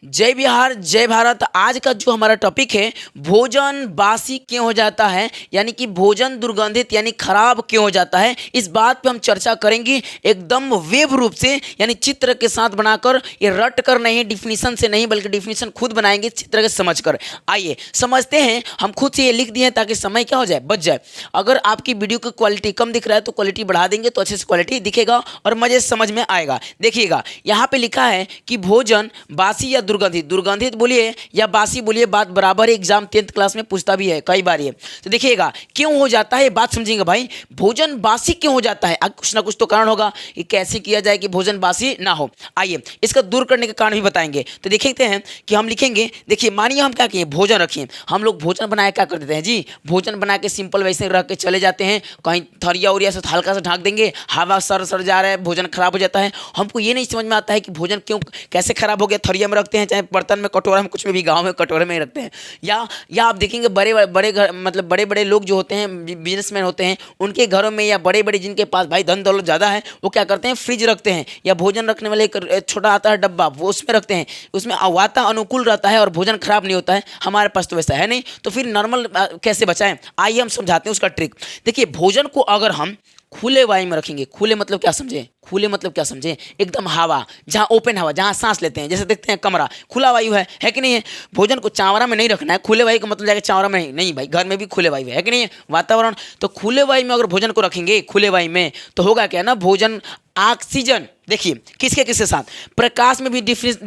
जय बिहार जय भारत। आज का जो हमारा टॉपिक है, भोजन बासी क्यों हो जाता है, यानी कि भोजन दुर्गंधित यानी खराब क्यों हो जाता है, इस बात पे हम चर्चा करेंगे एकदम वेब रूप से, यानी चित्र के साथ बनाकर। ये रट कर नहीं, डिफिनीशन से नहीं, बल्कि डिफिनीशन खुद बनाएंगे चित्र के समझ कर। आइए समझते हैं। हम खुद से ये लिख दिए हैं ताकि समय क्या हो जाए, बच जाए। अगर आपकी वीडियो की क्वालिटी कम दिख रहा है तो क्वालिटी बढ़ा देंगे तो अच्छे से क्वालिटी दिखेगा और मज़े से समझ में आएगा। देखिएगा यहाँ पे लिखा है कि भोजन बासी या दुर्गंधित, दुर्गंधित बोलिए या बासी बोलिए, बात बराबर है। एग्जाम 10th क्लास में पूछता भी है कई बार ये। तो देखिएगा क्यों हो जाता है, बात समझेंगे भाई। भोजन बासी क्यों हो जाता है, कुछ ना कुछ तो कारण होगा कि कैसे किया जाए कि भोजन बासी ना हो। आइए इसका दूर करने के कारण भी बताएंगे। तो देखते हैं कि हम लिखेंगे। देखिए मानिए हम क्या किए, भोजन रखिए। हम लोग भोजन बनाए क्या कर देते हैं जी, भोजन बना के सिंपल वैसे रख के चले जाते हैं, कहीं थरिया उरिया से हल्का सा ढाक देंगे, हवा सर जा रहा है, भोजन खराब हो जाता है। हमको ये नहीं समझ में आता है कि भोजन क्यों कैसे खराब हो गया। थरिया में रखते हैं, चाहे बर्तन में, कटोरा में, कुछ में भी, गाँव में कटोरे में ही रखते हैं। या आप देखेंगे बड़े बड़े घर, मतलब बड़े बड़े लोग जो होते हैं, बिजनेसमैन होते हैं, उनके घरों में या बड़े बड़े जिनके पास भाई धन दौलत ज़्यादा है, वो क्या करते हैं, फ्रिज रखते हैं या भोजन रखने वाले एक छोटा आता है डब्बा, वो उसमें रखते हैं। उसमें वातानुकूल रहता है और भोजन खराब नहीं होता है। हमारे पास तो वैसा है नहीं, तो फिर नॉर्मल कैसे बचाएं, आइए हम समझाते हैं उसका ट्रिक। देखिए भोजन को अगर हम खुले वायु में रखेंगे, खुले मतलब क्या समझे, खुले मतलब क्या समझे, एकदम हवा, जहाँ ओपन हवा, जहाँ सांस लेते हैं, जैसे देखते हैं कमरा खुला वायु है कि नहीं है। भोजन को चावरा में नहीं रखना है। खुले वायु का मतलब जाएगा चावरा में नहीं भाई, घर में भी खुले वायु है कि नहीं है, वातावरण। तो खुले वायु में अगर भोजन को रखेंगे खुले वायु में, तो होगा क्या ना, भोजन ऑक्सीजन, देखिए किसके किसके साथ, प्रकाश में भी डिफरेंस,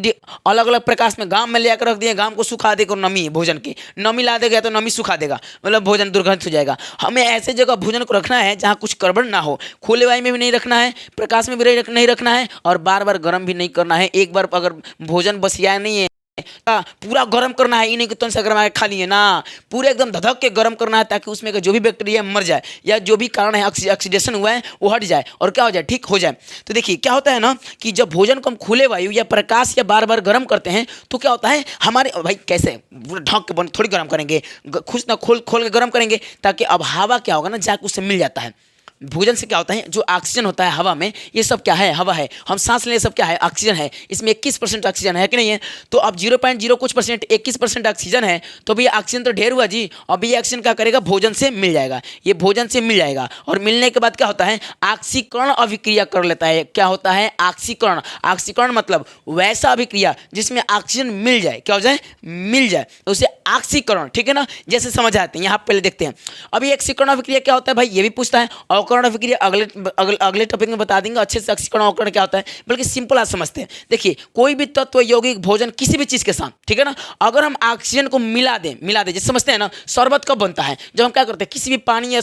अलग अलग प्रकाश में, गाम में ले आकर रख दिए, गाम को सुखा देकर, नमी भोजन की नमी ला देगा तो नमी सुखा देगा, मतलब भोजन दुर्गंधित हो जाएगा। हमें ऐसे जगह भोजन को रखना है जहाँ कुछ गड़बड़ ना हो। खुले वायु में भी नहीं रखना है, प्रकाश में भी नहीं रखना है, और बार बार गर्म भी नहीं करना है। एक बार अगर भोजन बसिया नहीं है, पूरा गर्म करना है, ये नहीं कि तुरंत से गर्म आके खा लिए ना, पूरे एकदम धधक के गर्म करना है, ताकि उसमें जो भी बैक्टीरिया मर जाए या जो भी कारण है ऑक्सीडेशन हुआ है वो हट जाए और क्या हो जाए, ठीक हो जाए। तो देखिए क्या होता है ना कि जब भोजन को हम खुले वायु या प्रकाश या बार बार गर्म करते हैं तो क्या होता है, हमारे भाई कैसे ढक के थोड़ी गर्म करेंगे, खुश ना खोल के गर्म करेंगे, ताकि अब हवा क्या होगा ना, जाके उससे मिल जाता है। भोजन से क्या होता है, जो ऑक्सीजन होता है हवा में, ये सब क्या है, हवा है। हम सांस लें, सब क्या है, ऑक्सीजन है। इसमें 21% ऑक्सीजन है कि नहीं है। तो अब 0.0 कुछ परसेंट, 21% ऑक्सीजन है, तो भी ऑक्सीजन तो ढेर हुआ जी। अब ये ऑक्सीजन क्या करेगा, भोजन से मिल जाएगा, ये भोजन से मिल जाएगा। और मिलने के बाद क्या होता है, ऑक्सीकरण अभिक्रिया कर लेता है। क्या होता है, ऑक्सीकरण। ऑक्सीकरण मतलब वैसा अभिक्रिया जिसमें ऑक्सीजन मिल जाए, क्या हो जाए, मिल जाए, उसे ऑक्सीकरण, ठीक है ना। जैसे समझ आते हैं, यहाँ पहले देखते हैं। अभी ऑक्सीकरण अभिक्रिया क्या होता है भाई, ये भी पूछता है। अवकरण अभिक्रिया अगले टॉपिक में बता देंगे अच्छे से, ऑक्सीकरण अवकरण क्या होता है, बल्कि सिंपल आज समझते हैं। देखिए कोई भी तत्व यौगिक भोजन किसी भी चीज के साथ, ठीक है ना, अगर हम ऑक्सीजन को मिला दें, जैसे समझते हैं ना, शरबत कब बनता है, जब हम क्या करते हैं, किसी भी पानी या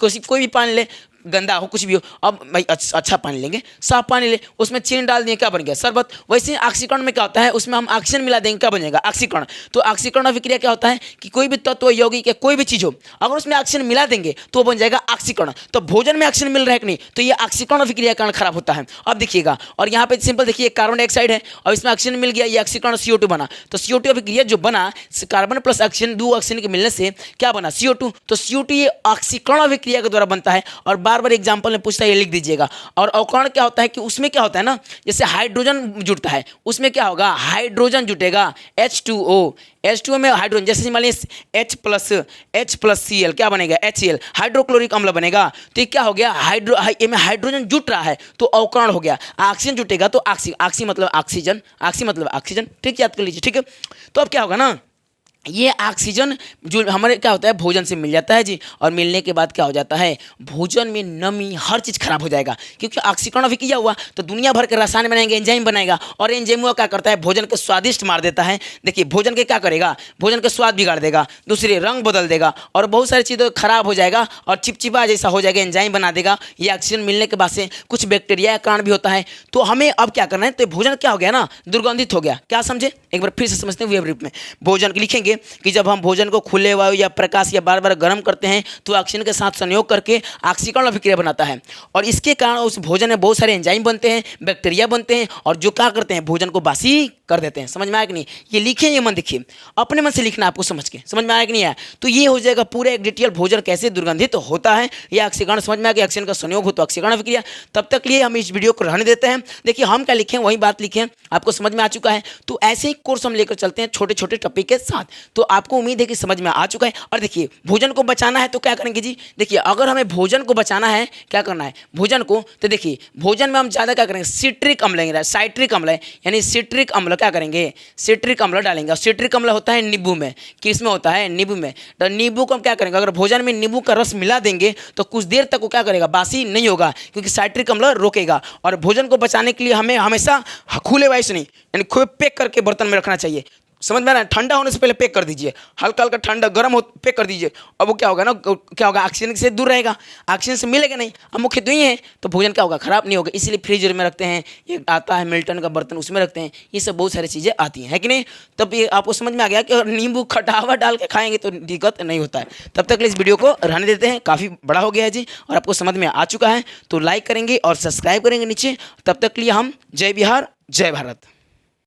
कोई भी पानी ले, गंदा हो कुछ भी हो, अब भाई अच्छा पानी लेंगे, साफ पानी ले, उसमें चीनी डाल दिए, क्या बन गया, शरबत। वैसे ऑक्सीकरण में क्या होता है, उसमें हम ऑक्सीजन मिला देंगे, क्या बन जाएगा, ऑक्सीकरण। तो ऑक्सीकरण अभिक्रिया क्या होता है कि कोई भी तत्व यौगिक या कोई भी चीज हो, अगर उसमें ऑक्सीजन मिला देंगे तो बन जाएगा ऑक्सीकरण। तो भोजन में ऑक्सीजन मिल रहा है कि नहीं, तो ये ऑक्सीकरण अभिक्रिया कारण खराब होता है। अब देखिएगा, और यहाँ पे सिंपल देखिए, कार्बन डाइऑक्साइड है और इसमें ऑक्सीजन मिल गया, ये ऑक्सीकरण CO2 बना। तो CO2 अभिक्रिया जो बना, कार्बन प्लस ऑक्सीजन, दो ऑक्सीजन के मिलने से क्या बना, CO2। तो CO2 ये ऑक्सीकरण अभिक्रिया के द्वारा बनता है। और बार बार एग्जाम्पल में पूछता है, ये लिख दीजिएगा। और अवकरण क्या होता है कि उसमें क्या होता है ना, जैसे हाइड्रोजन जुड़ता है, उसमें क्या होगा, हाइड्रोजन जुटेगा, H2O में हाइड्रोजन, जैसे मान लीजिए H+Cl क्या बनेगा, HCl, हाइड्रोक्लोरिक अम्ल बनेगा। तो ये क्या हो गया, हाइड्रोजन जुट रहा है तो अवकरण हो गया। ऑक्सीजन जुटेगा तो ऑक्सी मतलब ऑक्सीजन, ठीक, याद कर लीजिए, ठीक है। तो अब क्या होगा ना, ये ऑक्सीजन जो हमारे क्या होता है, भोजन से मिल जाता है जी, और मिलने के बाद क्या हो जाता है, भोजन में नमी, हर चीज़ खराब हो जाएगा, क्योंकि ऑक्सीकरण अभी किया हुआ तो दुनिया भर के रसायन बनाएंगे, एंजाइम बनाएगा, और एंजाइम वो क्या करता है, भोजन के स्वादिष्ट मार देता है। देखिए भोजन के क्या करेगा, भोजन का स्वाद बिगाड़ देगा, दूसरे रंग बदल देगा, और बहुत सारी चीज़ें खराब हो जाएगा और चिपचिपा जैसा हो जाएगा, एंजाइम बना देगा। ये ऑक्सीजन मिलने के बाद से कुछ बैक्टीरिया का कारण भी होता है। तो हमें अब क्या करना है, तो भोजन क्या हो गया ना, दुर्गंधित हो गया। क्या समझे, एक बार फिर से समझते हैं वेब रूप में। भोजन लिखेंगे करेंगे कि जब हम भोजन को खुले वायु या प्रकाश या बार बार गर्म करते हैं तो ऑक्सीजन के साथ संयोग करके ऑक्सीकरण अभिक्रिया बनाता है, और इसके कारण उस भोजन में बहुत सारे एंजाइम बनते हैं, बैक्टीरिया बनते हैं, और जो क्या करते हैं, भोजन को बासी कर देते हैं। समझ में आया कि नहीं? ये लिखिए, ये मन देखिए, अपने मन से लिखना आपको समझ में आया कि नहीं आया? तो ये हो जाएगा पूरे एक डिटेल भोजन कैसे दुर्गंधित होता है या ऑक्सीकरण। समझ में आ गया, ऑक्सीजन का संयोग हो तो ऑक्सीकरण अभिक्रिया। तब तक लिए हम इस वीडियो को रहने देते हैं। देखिए हम क्या लिखें वही बात लिखें, आपको समझ में आ चुका है। तो ऐसे ही कोर्स हम लेकर चलते हैं छोटे छोटे टॉपिक के साथ। तो आपको उम्मीद है कि समझ में आ चुका है। और देखिए भोजन को बचाना है तो क्या करेंगे जी, देखिए अगर हमें भोजन को बचाना है, क्या करना है भोजन को, तो देखिए भोजन में हम ज़्यादा क्या करेंगे, सिट्रिक अम्ल लेंगे, साइट्रिक अम्ल है यानी सिट्रिक अम्ल क्या करेंगे, सिट्रिक अम्ल डालेंगे। और सिट्रिक अम्ल होता है नींबू में, किस में होता है, नींबू में। तो नींबू को हम क्या करेंगे, अगर भोजन में नींबू का रस मिला देंगे तो कुछ देर तक वो क्या करेगा, बासी नहीं होगा, क्योंकि साइट्रिक अम्ल रोकेगा। और भोजन को बचाने के लिए हमें हमेशा खुले वायु से नहीं, यानी खुले पैक करके बर्तन में रखना चाहिए। समझ में आ रहा है? ठंडा होने से पहले पैक कर दीजिए, हल्का हल्का ठंडा गर्म हो पैक कर दीजिए। अब वो क्या होगा ना, क्या होगा, ऑक्सीजन से दूर रहेगा, ऑक्सीजन से मिलेगा नहीं। अब मुख्य तो ये है, तो भोजन क्या होगा, खराब नहीं होगा। इसलिए फ्रीजर में रखते हैं, एक आता है मिल्टन का बर्तन, उसमें रखते हैं। ये सब बहुत सारी चीज़ें आती हैं, है कि नहीं? तब ये आपको समझ में आ गया कि अगर नींबू खटावा डाल के खाएंगे तो दिक्कत नहीं होता है। तब तक इस वीडियो को रहने देते हैं, काफ़ी बड़ा हो गया है जी और आपको समझ में आ चुका है। तो लाइक करेंगे और सब्सक्राइब करेंगे नीचे। तब तक के लिए हम जय बिहार जय भारत।